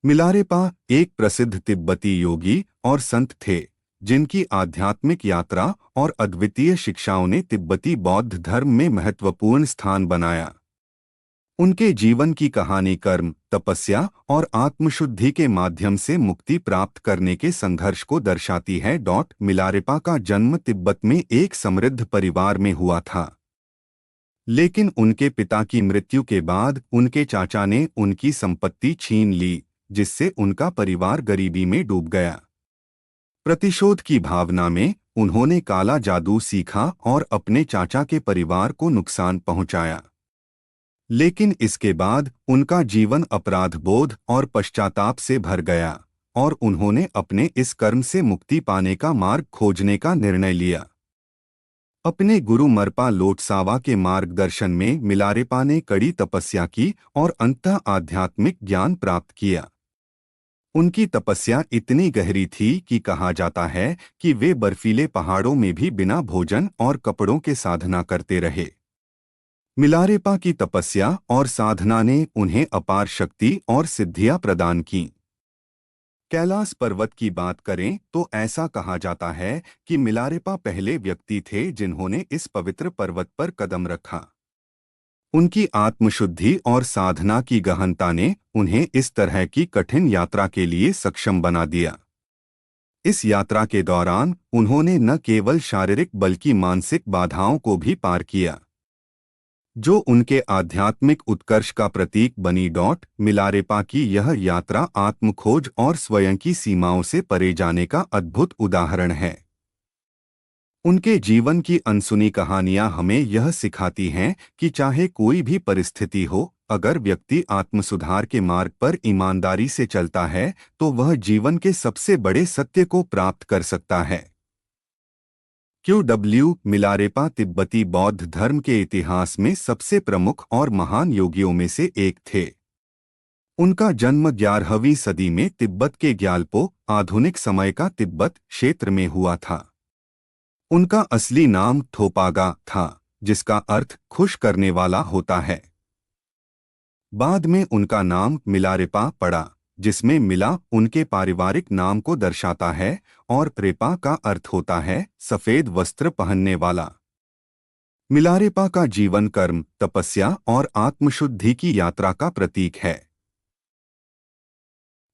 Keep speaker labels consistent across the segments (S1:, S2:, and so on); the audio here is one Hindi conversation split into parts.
S1: मिलारेपा एक प्रसिद्ध तिब्बती योगी और संत थे जिनकी आध्यात्मिक यात्रा और अद्वितीय शिक्षाओं ने तिब्बती बौद्ध धर्म में महत्वपूर्ण स्थान बनाया। उनके जीवन की कहानी कर्म, तपस्या और आत्मशुद्धि के माध्यम से मुक्ति प्राप्त करने के संघर्ष को दर्शाती है। मिलारेपा का जन्म तिब्बत में एक समृद्ध परिवार में हुआ था, लेकिन उनके पिता की मृत्यु के बाद उनके चाचा ने उनकी संपत्ति छीन ली, जिससे उनका परिवार गरीबी में डूब गया। प्रतिशोध की भावना में उन्होंने काला जादू सीखा और अपने चाचा के परिवार को नुकसान पहुंचाया। लेकिन इसके बाद उनका जीवन अपराध बोध और पश्चाताप से भर गया और उन्होंने अपने इस कर्म से मुक्ति पाने का मार्ग खोजने का निर्णय लिया। अपने गुरु मरपा लोटसावा के मार्गदर्शन में मिलारेपा ने कड़ी तपस्या की और अंततः आध्यात्मिक ज्ञान प्राप्त किया। उनकी तपस्या इतनी गहरी थी कि कहा जाता है कि वे बर्फीले पहाड़ों में भी बिना भोजन और कपड़ों के साधना करते रहे। मिलारेपा की तपस्या और साधना ने उन्हें अपार शक्ति और सिद्धियां प्रदान की। कैलाश पर्वत की बात करें तो ऐसा कहा जाता है कि मिलारेपा पहले व्यक्ति थे जिन्होंने इस पवित्र पर्वत पर कदम रखा। उनकी आत्मशुद्धि और साधना की गहनता ने उन्हें इस तरह की कठिन यात्रा के लिए सक्षम बना दिया। इस यात्रा के दौरान उन्होंने न केवल शारीरिक बल्कि मानसिक बाधाओं को भी पार किया, जो उनके आध्यात्मिक उत्कर्ष का प्रतीक बनी। मिलारेपा की यह यात्रा आत्मखोज और स्वयं की सीमाओं से परे जाने का अद्भुत उदाहरण है। उनके जीवन की अनसुनी कहानियां हमें यह सिखाती हैं कि चाहे कोई भी परिस्थिति हो, अगर व्यक्ति आत्मसुधार के मार्ग पर ईमानदारी से चलता है तो वह जीवन के सबसे बड़े सत्य को प्राप्त कर सकता है। मिलारेपा तिब्बती बौद्ध धर्म के इतिहास में सबसे प्रमुख और महान योगियों में से एक थे। उनका जन्म 11वीं सदी में तिब्बत के ग्यालपो, आधुनिक समय का तिब्बत क्षेत्र में हुआ था। उनका असली नाम थोपागा था, जिसका अर्थ खुश करने वाला होता है। बाद में उनका नाम मिलारेपा पड़ा, जिसमें मिला उनके पारिवारिक नाम को दर्शाता है और रेपा का अर्थ होता है सफेद वस्त्र पहनने वाला। मिलारेपा का जीवन कर्म, तपस्या और आत्मशुद्धि की यात्रा का प्रतीक है।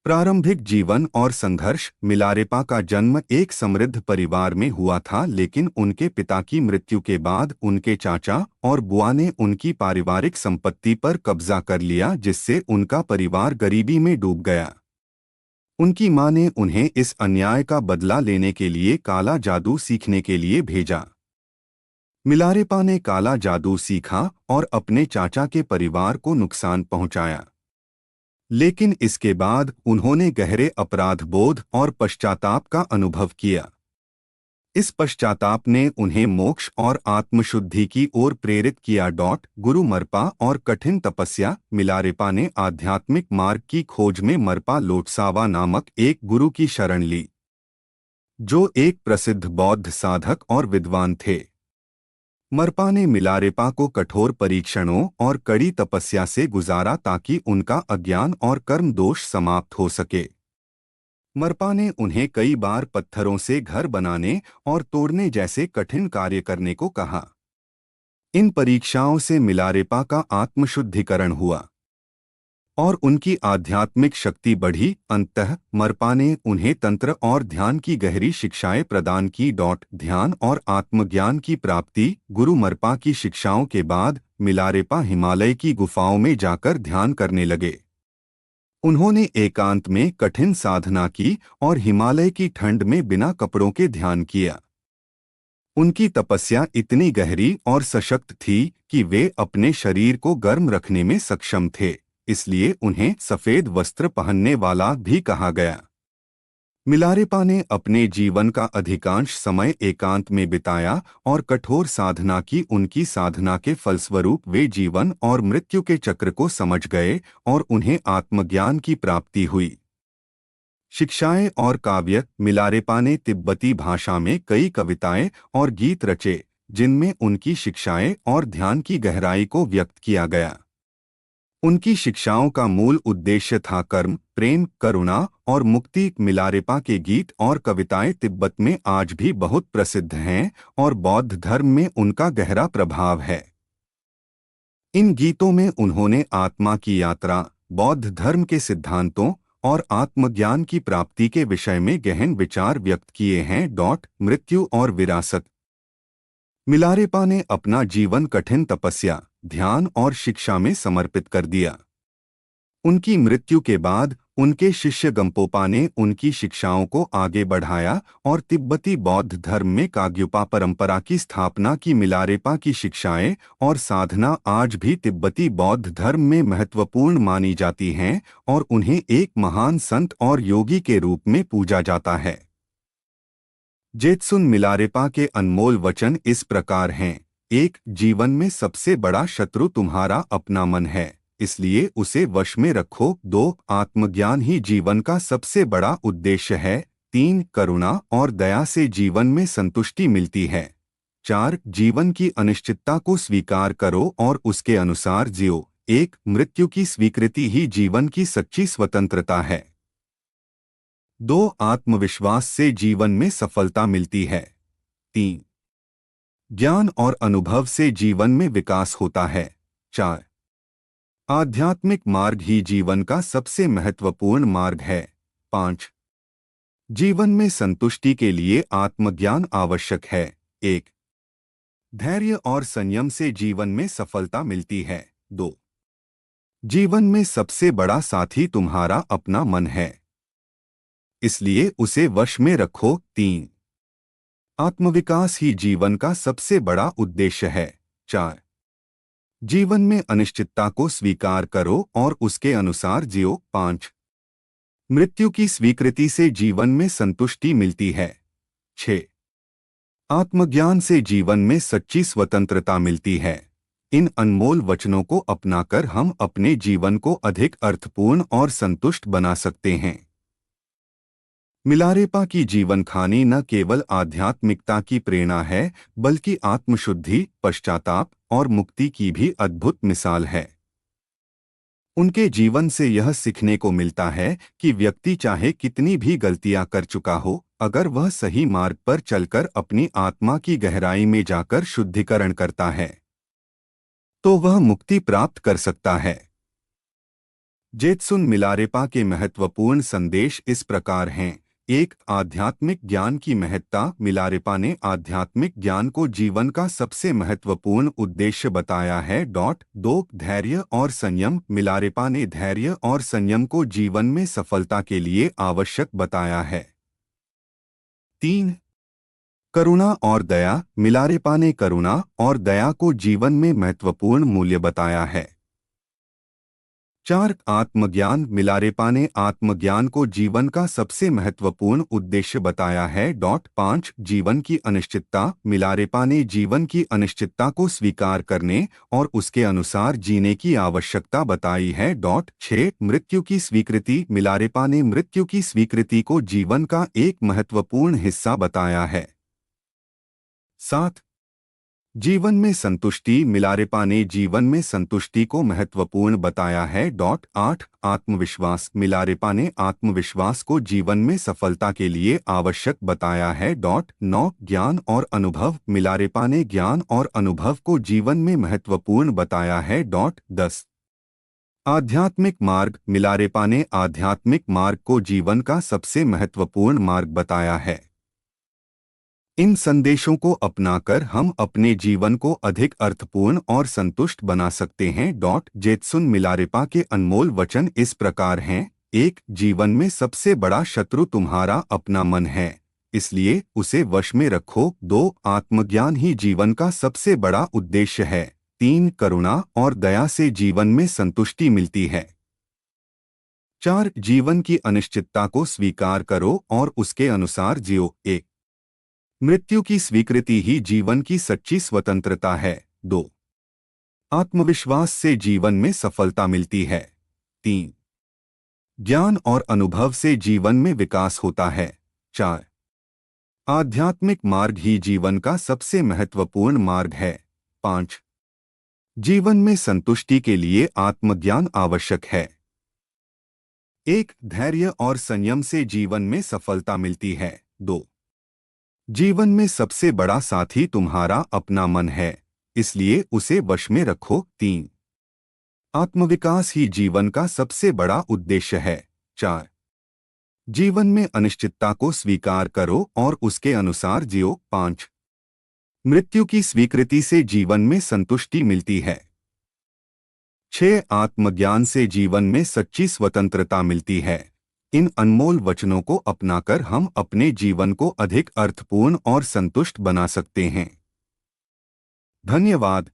S1: प्रारंभिक जीवन और संघर्ष। मिलारेपा का जन्म एक समृद्ध परिवार में हुआ था, लेकिन उनके पिता की मृत्यु के बाद उनके चाचा और बुआ ने उनकी पारिवारिक संपत्ति पर कब्जा कर लिया, जिससे उनका परिवार गरीबी में डूब गया। उनकी मां ने उन्हें इस अन्याय का बदला लेने के लिए काला जादू सीखने के लिए भेजा। मिलारेपा ने काला जादू सीखा और अपने चाचा के परिवार को नुकसान पहुंचाया, लेकिन इसके बाद उन्होंने गहरे अपराध बोध और पश्चाताप का अनुभव किया। इस पश्चाताप ने उन्हें मोक्ष और आत्मशुद्धि की ओर प्रेरित किया। गुरु मरपा और कठिन तपस्या। मिलारेपा ने आध्यात्मिक मार्ग की खोज में मरपा लोटसावा नामक एक गुरु की शरण ली, जो एक प्रसिद्ध बौद्ध साधक और विद्वान थे। मरपा ने मिलारेपा को कठोर परीक्षणों और कड़ी तपस्या से गुजारा ताकि उनका अज्ञान और कर्म दोष समाप्त हो सके। मरपा ने उन्हें कई बार पत्थरों से घर बनाने और तोड़ने जैसे कठिन कार्य करने को कहा। इन परीक्षाओं से मिलारेपा का आत्मशुद्धिकरण हुआ और उनकी आध्यात्मिक शक्ति बढ़ी। अंततः मरपा ने उन्हें तंत्र और ध्यान की गहरी शिक्षाएं प्रदान की। ध्यान और आत्मज्ञान की प्राप्ति। गुरु मरपा की शिक्षाओं के बाद मिलारेपा हिमालय की गुफाओं में जाकर ध्यान करने लगे। उन्होंने एकांत में कठिन साधना की और हिमालय की ठंड में बिना कपड़ों के ध्यान किया। उनकी तपस्या इतनी गहरी और सशक्त थी कि वे अपने शरीर को गर्म रखने में सक्षम थे, इसलिए उन्हें सफेद वस्त्र पहनने वाला भी कहा गया। मिलारेपा ने अपने जीवन का अधिकांश समय एकांत में बिताया और कठोर साधना की। उनकी साधना के फलस्वरूप वे जीवन और मृत्यु के चक्र को समझ गए और उन्हें आत्मज्ञान की प्राप्ति हुई। शिक्षाएं और काव्य। मिलारेपा ने तिब्बती भाषा में कई कविताएं और गीत रचे, जिनमें उनकी शिक्षाएं और ध्यान की गहराई को व्यक्त किया गया। उनकी शिक्षाओं का मूल उद्देश्य था कर्म, प्रेम, करुणा और मुक्ति। मिलारेपा के गीत और कविताएं तिब्बत में आज भी बहुत प्रसिद्ध हैं और बौद्ध धर्म में उनका गहरा प्रभाव है। इन गीतों में उन्होंने आत्मा की यात्रा, बौद्ध धर्म के सिद्धांतों और आत्मज्ञान की प्राप्ति के विषय में गहन विचार व्यक्त किए हैं। मृत्यु और विरासत। मिलारेपा ने अपना जीवन कठिन तपस्या, ध्यान और शिक्षा में समर्पित कर दिया। उनकी मृत्यु के बाद उनके शिष्य गंपोपा ने उनकी शिक्षाओं को आगे बढ़ाया और तिब्बती बौद्ध धर्म में काग्युपा परंपरा की स्थापना की। मिलारेपा की शिक्षाएं और साधना आज भी तिब्बती बौद्ध धर्म में महत्वपूर्ण मानी जाती हैं और उन्हें एक महान संत और योगी के रूप में पूजा जाता है। जेत्सुन मिलारेपा के अनमोल वचन इस प्रकार हैं। 1. जीवन में सबसे बड़ा शत्रु तुम्हारा अपना मन है, इसलिए उसे वश में रखो। 2. आत्मज्ञान ही जीवन का सबसे बड़ा उद्देश्य है। 3. करुणा और दया से जीवन में संतुष्टि मिलती है। 4. जीवन की अनिश्चितता को स्वीकार करो और उसके अनुसार जियो। 1. मृत्यु की स्वीकृति ही जीवन की सच्ची स्वतंत्रता है। 2. आत्मविश्वास से जीवन में सफलता मिलती है। 3. ज्ञान और अनुभव से जीवन में विकास होता है। 4. आध्यात्मिक मार्ग ही जीवन का सबसे महत्वपूर्ण मार्ग है। 5. जीवन में संतुष्टि के लिए आत्मज्ञान आवश्यक है। 1. धैर्य और संयम से जीवन में सफलता मिलती है। 2. जीवन में सबसे बड़ा साथी तुम्हारा अपना मन है, इसलिए उसे वश में रखो। 3. आत्मविकास ही जीवन का सबसे बड़ा उद्देश्य है। 4. जीवन में अनिश्चितता को स्वीकार करो और उसके अनुसार जियो। 5. मृत्यु की स्वीकृति से जीवन में संतुष्टि मिलती है। 6. आत्मज्ञान से जीवन में सच्ची स्वतंत्रता मिलती है। इन अनमोल वचनों को अपनाकर हम अपने जीवन को अधिक अर्थपूर्ण और संतुष्ट बना सकते हैं। मिलारेपा की जीवन कहानी न केवल आध्यात्मिकता की प्रेरणा है, बल्कि आत्मशुद्धि, पश्चाताप और मुक्ति की भी अद्भुत मिसाल है। उनके जीवन से यह सीखने को मिलता है कि व्यक्ति चाहे कितनी भी गलतियां कर चुका हो, अगर वह सही मार्ग पर चलकर अपनी आत्मा की गहराई में जाकर शुद्धिकरण करता है, तो वह मुक्ति प्राप्त कर सकता है। जेत्सुन मिलारेपा के महत्वपूर्ण संदेश इस प्रकार हैं। 1. आध्यात्मिक ज्ञान की महत्ता। मिलारेपा ने आध्यात्मिक ज्ञान को जीवन का सबसे महत्वपूर्ण उद्देश्य बताया है। 2. धैर्य और संयम। मिलारेपा ने धैर्य और संयम को जीवन में सफलता के लिए आवश्यक बताया है। 3. करुणा और दया। मिलारेपा ने करुणा और दया को जीवन में महत्वपूर्ण मूल्य बताया है। 4. आत्मज्ञान। मिलारेपा ने आत्मज्ञान को जीवन का सबसे महत्वपूर्ण उद्देश्य बताया है। 5. जीवन की अनिश्चितता। मिलारेपा ने जीवन की अनिश्चितता को स्वीकार करने और उसके अनुसार जीने की आवश्यकता बताई है। 6. मृत्यु की स्वीकृति। मिलारेपा ने मृत्यु की स्वीकृति को जीवन का एक महत्वपूर्ण हिस्सा बताया है। 7. जीवन में संतुष्टि। मिलारेपा ने जीवन में संतुष्टि को महत्वपूर्ण बताया है। 8. आत्मविश्वास। मिलारेपा ने आत्मविश्वास को जीवन में सफलता के लिए आवश्यक बताया है। 9. ज्ञान और अनुभव। मिलारेपा ने ज्ञान और अनुभव को जीवन में महत्वपूर्ण बताया है। 10. आध्यात्मिक मार्ग। मिलारेपा ने आध्यात्मिक मार्ग को जीवन का सबसे महत्वपूर्ण मार्ग बताया है। इन संदेशों को अपनाकर हम अपने जीवन को अधिक अर्थपूर्ण और संतुष्ट बना सकते हैं। जेत्सुन मिलारेपा के अनमोल वचन इस प्रकार हैं। 1. जीवन में सबसे बड़ा शत्रु तुम्हारा अपना मन है, इसलिए उसे वश में रखो। 2. आत्मज्ञान ही जीवन का सबसे बड़ा उद्देश्य है। 3. करुणा और दया से जीवन में संतुष्टि मिलती है। 4. जीवन की अनिश्चितता को स्वीकार करो और उसके अनुसार जियो। 1. मृत्यु की स्वीकृति ही जीवन की सच्ची स्वतंत्रता है। 2. आत्मविश्वास से जीवन में सफलता मिलती है। 3. ज्ञान और अनुभव से जीवन में विकास होता है। 4. आध्यात्मिक मार्ग ही जीवन का सबसे महत्वपूर्ण मार्ग है। 5. जीवन में संतुष्टि के लिए आत्मज्ञान आवश्यक है। एक, धैर्य और संयम से जीवन में सफलता मिलती है। 2, जीवन में सबसे बड़ा साथी तुम्हारा अपना मन है, इसलिए उसे वश में रखो। 3, आत्मविकास ही जीवन का सबसे बड़ा उद्देश्य है। 4, जीवन में अनिश्चितता को स्वीकार करो और उसके अनुसार जियो। 5, मृत्यु की स्वीकृति से जीवन में संतुष्टि मिलती है। 6, आत्मज्ञान से जीवन में सच्ची स्वतंत्रता मिलती है। इन अनमोल वचनों को अपनाकर हम अपने जीवन को अधिक अर्थपूर्ण और संतुष्ट बना सकते हैं। धन्यवाद।